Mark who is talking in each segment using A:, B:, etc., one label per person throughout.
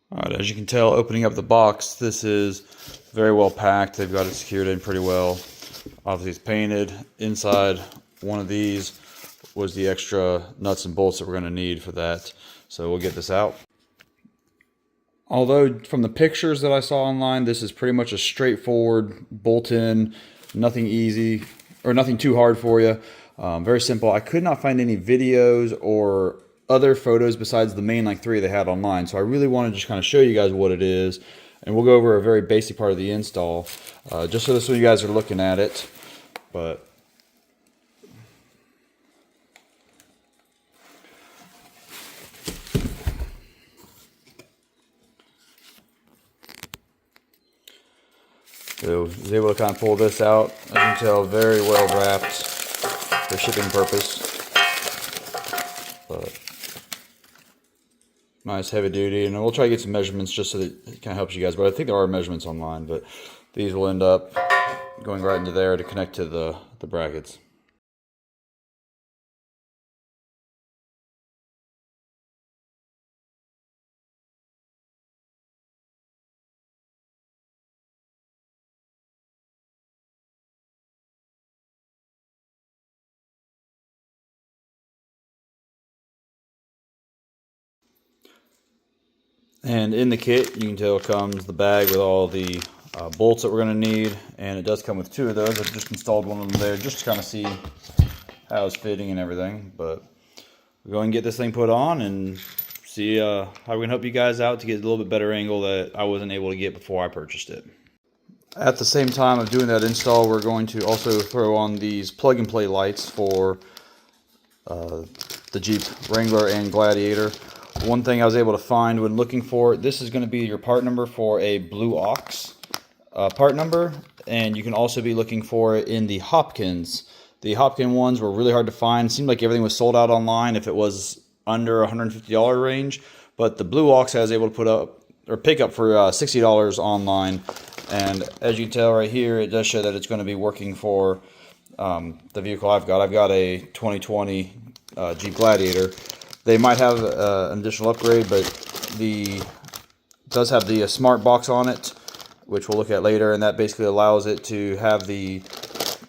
A: All right, as you can tell, opening up the box, this is very well packed. They've got it secured in pretty well. Obviously, it's painted. Inside one of these was the extra nuts and bolts that we're going to need for that. So we'll get this out. Although from the pictures that I saw online, this is pretty much a straightforward bolt-in, nothing easy or nothing too hard for you. Very simple. I could not find any videos or other photos besides the main like 3 they had online. So I really want to just kind of show you guys what it is. And we'll go over a very basic part of the install, just so you guys are looking at it. But so I was able to kind of pull this out. As you can tell, very well wrapped for shipping purpose. But nice heavy duty, and we'll try to get some measurements just so that it kind of helps you guys. But I think there are measurements online, but these will end up going right into there to connect to the brackets. And in the kit, you can tell, comes the bag with all the bolts that we're going to need, and it does come with 2 of those. I've just installed one of them there just to kind of see how it's fitting and everything. But we're going to get this thing put on and see how we can help you guys out to get a little bit better angle that I wasn't able to get before I purchased it. At the same time of doing that install, we're going to also throw on these plug-and-play lights for the Jeep Wrangler and Gladiator. One thing I was able to find when looking for it, this is going to be your part number for a blue ox part number, and you can also be looking for it in the Hopkins. The Hopkins ones were really hard to find. It seemed like everything was sold out online if it was under $150 range, but the blue ox I was able to put up or pick up for $60 online. And as you can tell right here, it does show that it's going to be working for the vehicle I've got. I've got a 2020 Jeep Gladiator. They might have an additional upgrade, but it does have the smart box on it, which we'll look at later, and that basically allows it to have the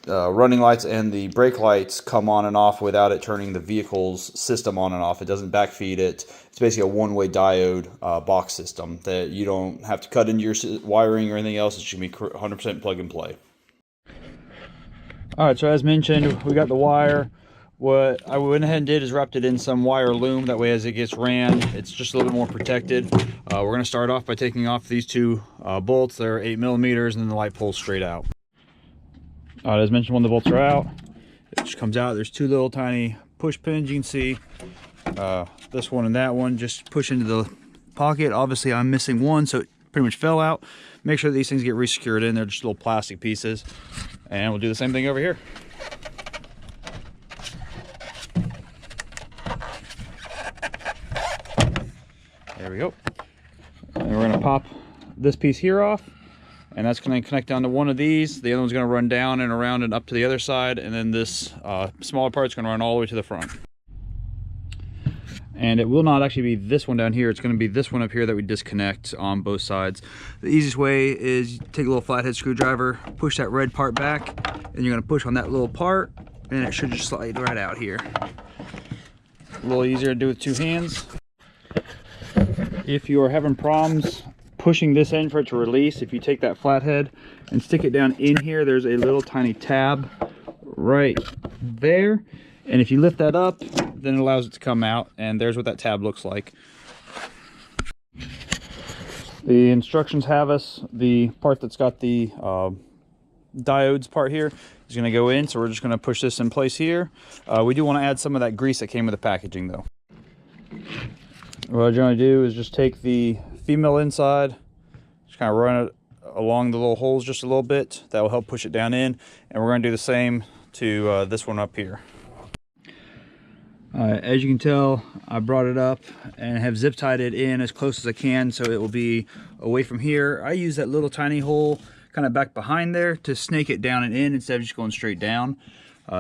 A: running lights and the brake lights come on and off without it turning the vehicle's system on and off. It doesn't backfeed it. It's basically a one-way diode box system that you don't have to cut into your wiring or anything else. It should be 100% plug and play. All right, so as mentioned, we got the wire. What I went ahead and did is wrapped it in some wire loom. That way as it gets ran, it's just a little bit more protected. We're going to start off by taking off these 2 bolts. They're 8mm, and then the light pulls straight out. All right, as mentioned, when the bolts are out, it just comes out. There's 2 little tiny push pins. You can see this one and that one just push into the pocket. Obviously, I'm missing one, so it pretty much fell out. Make sure that these things get re-secured in. They're just little plastic pieces. And we'll do the same thing over here. There we go. And we're going to pop this piece here off, and that's going to connect down to one of these. The other one's going to run down and around and up to the other side, and then this smaller part's going to run all the way to the front. And it will not actually be this one down here. It's going to be this one up here that we disconnect on both sides. The easiest way is take a little flathead screwdriver, push that red part back, and you're going to push on that little part, and it should just slide right out here. A little easier to do with 2 hands. If you are having problems pushing this end for it to release, if you take that flathead and stick it down in here, there's a little tiny tab right there, and if you lift that up, then it allows it to come out, and there's what that tab looks like. The instructions have us the part that's got the diodes part here is going to go in, so we're just going to push this in place here. We do want to add some of that grease that came with the packaging though. What I'm going to do is just take the female inside, just kind of run it along the little holes just a little bit. That will help push it down in, and we're going to do the same to this one up here. As you can tell, I brought it up and have zip tied it in as close as I can so it will be away from here. I use that little tiny hole kind of back behind there to snake it down and in instead of just going straight down.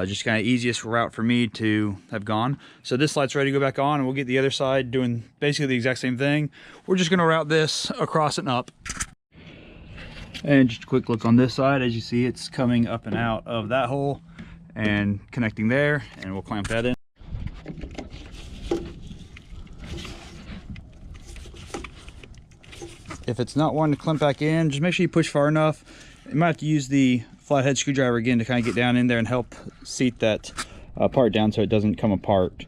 A: Just kind of easiest route for me to have gone. So this light's ready to go back on, and we'll get the other side doing basically the exact same thing. We're just going to route this across and up. And just a quick look on this side. As you see, it's coming up and out of that hole and connecting there, and we'll clamp that in. If it's not wanting to clamp back in, just make sure you push far enough. You might have to use the flathead screwdriver again to kind of get down in there and help seat that part down so it doesn't come apart.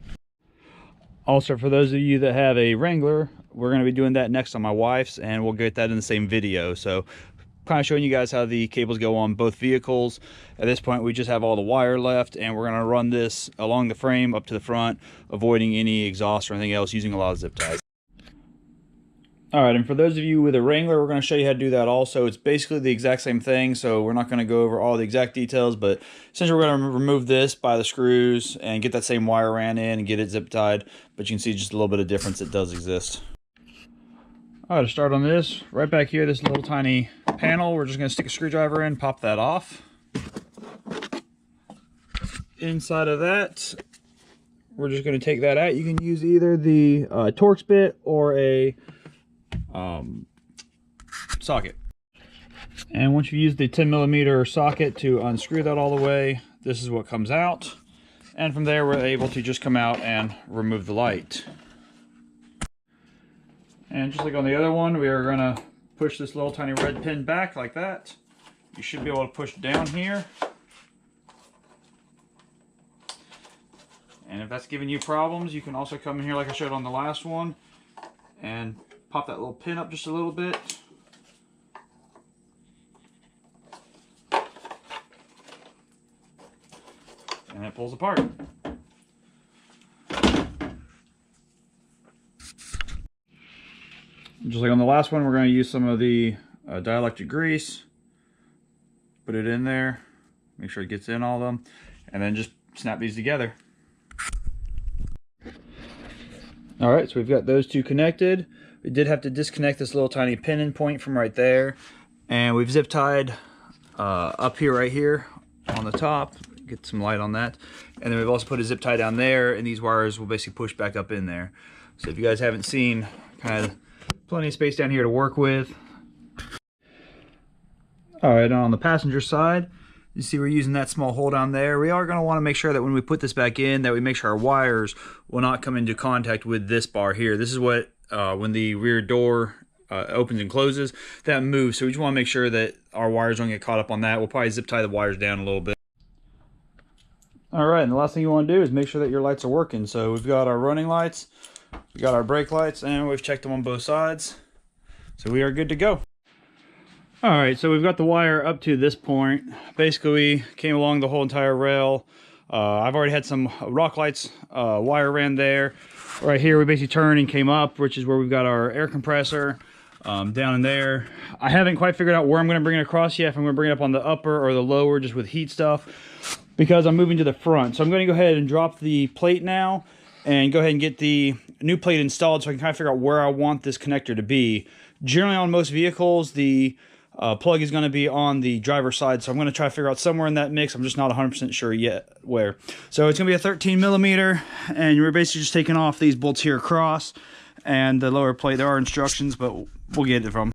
A: Also, for those of you that have a Wrangler, we're going to be doing that next on my wife's, and we'll get that in the same video. So kind of showing you guys how the cables go on both vehicles. At this point, we just have all the wire left, and we're going to run this along the frame up to the front, avoiding any exhaust or anything else, using a lot of zip ties. All right, and for those of you with a Wrangler, we're going to show you how to do that also. It's basically the exact same thing, so we're not going to go over all the exact details, but essentially we're going to remove this by the screws and get that same wire ran in and get it zip tied, but you can see just a little bit of difference that does exist. All right, to start on this, right back here, this little tiny panel, we're just going to stick a screwdriver in, pop that off. Inside of that, we're just going to take that out. You can use either the Torx bit or a socket. And once you use the 10mm socket to unscrew that all the way, this is what comes out. And from there, we're able to just come out and remove the light. And just like on the other one, we are going to push this little tiny red pin back like that. You should be able to push down here. And if that's giving you problems, you can also come in here like I showed on the last one and pop that little pin up just a little bit. And it pulls apart. Just like on the last one, we're going to use some of the dielectric grease. Put it in there. Make sure it gets in all of them. And then just snap these together. Alright, so we've got those two connected. We did have to disconnect this little tiny pin and point from right there. And we've zip tied up here, right here on the top. Get some light on that. And then we've also put a zip tie down there, and these wires will basically push back up in there. So if you guys haven't seen, kind of plenty of space down here to work with. Alright, on the passenger side, you see we're using that small hole down there. We are going to want to make sure that when we put this back in, that we make sure our wires will not come into contact with this bar here. This is what, when the rear door opens and closes, that moves. So we just want to make sure that our wires don't get caught up on that. We'll probably zip tie the wires down a little bit. Alright, and the last thing you want to do is make sure that your lights are working. So we've got our running lights, we got our brake lights, and we've checked them on both sides. So we are good to go. Alright, so we've got the wire up to this point. Basically, we came along the whole entire rail. I've already had some rock lights wire ran there. Right here, we basically turned and came up, which is where we've got our air compressor down in there. I haven't quite figured out where I'm going to bring it across yet, if I'm going to bring it up on the upper or the lower, just with heat stuff, because I'm moving to the front. So I'm going to go ahead and drop the plate now and go ahead and get the new plate installed so I can kind of figure out where I want this connector to be. Generally, on most vehicles, the plug is going to be on the driver's side, so I'm going to try to figure out somewhere in that mix. I'm just not 100% sure yet where. So it's going to be a 13mm, and you're basically just taking off these bolts here across, and the lower plate, there are instructions, but we'll get it from.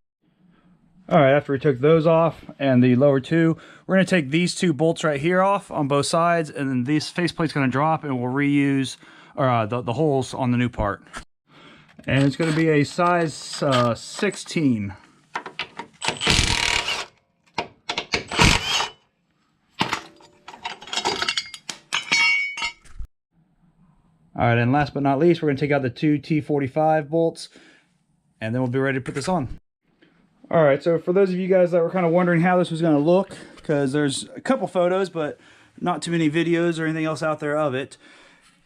A: Alright, after we took those off, and the lower two, we're going to take these two bolts right here off on both sides, and then this faceplate's going to drop, and we'll reuse the holes on the new part. And it's going to be a size 16. Alright, and last but not least, we're going to take out the two T45 bolts, and then we'll be ready to put this on. Alright, so for those of you guys that were kind of wondering how this was going to look, because there's a couple photos, but not too many videos or anything else out there of it,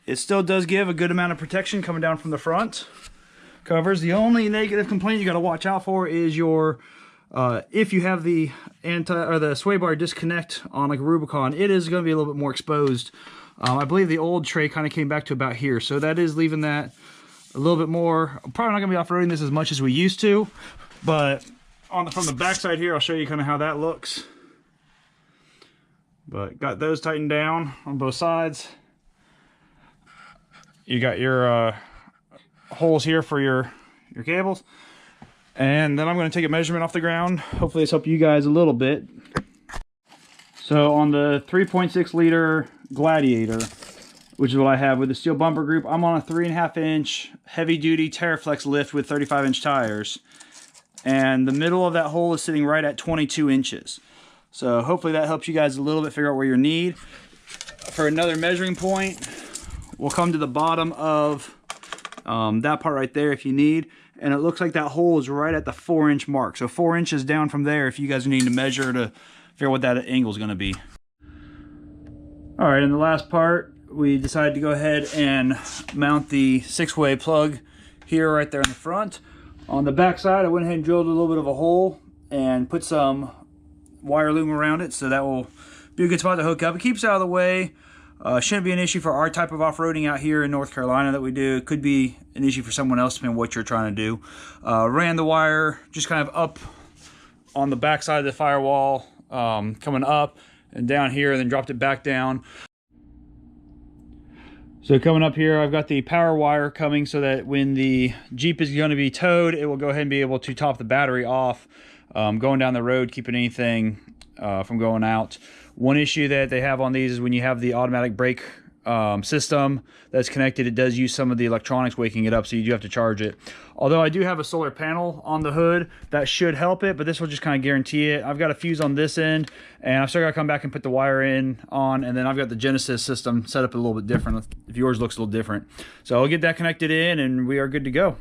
A: it still does give a good amount of protection coming down from the front. Covers. The only negative complaint you got to watch out for is your, if you have the the sway bar disconnect on like a Rubicon, it is going to be a little bit more exposed. I believe the old tray kind of came back to about here, so that is leaving that a little bit more. I'm probably not going to be off-roading this as much as we used to, but from the back side here, I'll show you kind of how that looks. But got those tightened down on both sides. You got your holes here for your cables. And then I'm going to take a measurement off the ground. Hopefully this helps you guys a little bit. So on the 3.6 liter Gladiator, which is what I have with the steel bumper group, I'm on a 3.5 inch heavy duty Terraflex lift with 35 inch tires. And the middle of that hole is sitting right at 22 inches. So hopefully that helps you guys a little bit figure out where you need. For another measuring point, we'll come to the bottom of that part right there if you need. And it looks like that hole is right at the 4 inch mark. So 4 inches down from there if you guys need to measure to figure out what that angle is going to be. All right, in the last part, we decided to go ahead and mount the 6-way plug here right there in the front. On the back side, I went ahead and drilled a little bit of a hole and put some wire loom around it, so that will be a good spot to hook up. It keeps it out of the way. Shouldn't be an issue for our type of off-roading out here in North Carolina that we do. It could be an issue for someone else depending on what you're trying to do. Ran the wire just kind of up on the back side of the firewall, coming up and down here, and then dropped it back down. So coming up here, I've got the power wire coming so that when the Jeep is going to be towed, it will go ahead and be able to top the battery off, going down the road, keeping anything from going out. One issue that they have on these is when you have the automatic brake system that's connected, it does use some of the electronics waking it up, so you do have to charge it. Although I do have a solar panel on the hood, that should help it, but this will just kind of guarantee it. I've got a fuse on this end, and I've still got to come back and put the wire on, and then I've got the Genesis system set up a little bit different if yours looks a little different. So I'll get that connected in, and we are good to go.